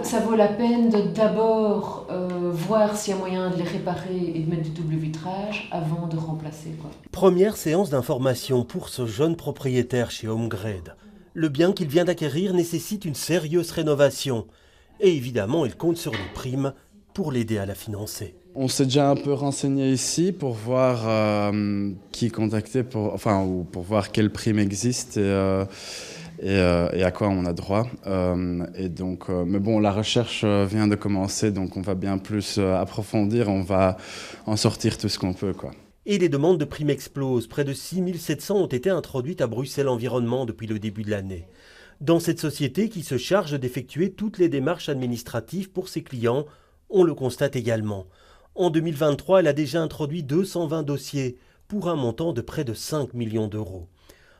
ça vaut la peine de d'abord voir s'il y a moyen de les réparer et de mettre du double vitrage avant de remplacer, quoi. Première séance d'information pour ce jeune propriétaire chez Homegrade. Le bien qu'il vient d'acquérir nécessite une sérieuse rénovation. Et évidemment, il compte sur les primes pour l'aider à la financer. On s'est déjà un peu renseigné ici pour voir qui contacter, ou pour voir quelles primes existent et à quoi on a droit. Mais bon, la recherche vient de commencer, donc on va bien plus approfondir, on va en sortir tout ce qu'on peut, quoi. Et les demandes de primes explosent. Près de 6700 ont été introduites à Bruxelles Environnement depuis le début de l'année. Dans cette société qui se charge d'effectuer toutes les démarches administratives pour ses clients, on le constate également. En 2023, elle a déjà introduit 220 dossiers pour un montant de près de 5 millions d'euros.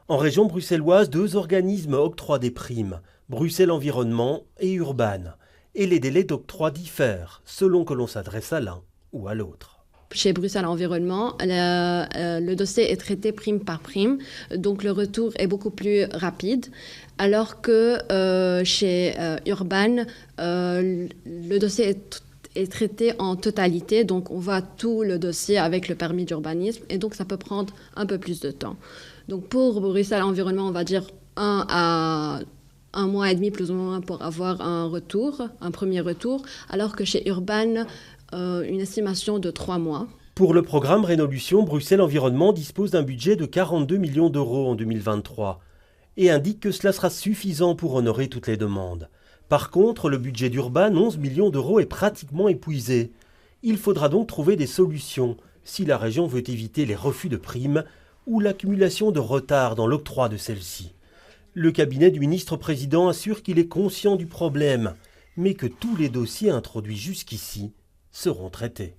En région bruxelloise, 2 organismes octroient des primes, Bruxelles Environnement et Urban. Et les délais d'octroi diffèrent selon que l'on s'adresse à l'un ou à l'autre. Chez Bruxelles Environnement, le dossier est traité prime par prime, donc le retour est beaucoup plus rapide, alors que chez Urban, le dossier est traité en totalité, donc on voit tout le dossier avec le permis d'urbanisme, et donc ça peut prendre un peu plus de temps. Donc pour Bruxelles Environnement, on va dire 1 mois et demi plus ou moins pour avoir un premier retour, alors que chez Urban, une estimation de 3 mois. Pour le programme Rénolution, Bruxelles Environnement dispose d'un budget de 42 millions d'euros en 2023 et indique que cela sera suffisant pour honorer toutes les demandes. Par contre, le budget d'Urban, 11 millions d'euros, est pratiquement épuisé. Il faudra donc trouver des solutions si la région veut éviter les refus de primes ou l'accumulation de retard dans l'octroi de celles-ci. Le cabinet du ministre-président assure qu'il est conscient du problème, mais que tous les dossiers introduits jusqu'ici seront traités.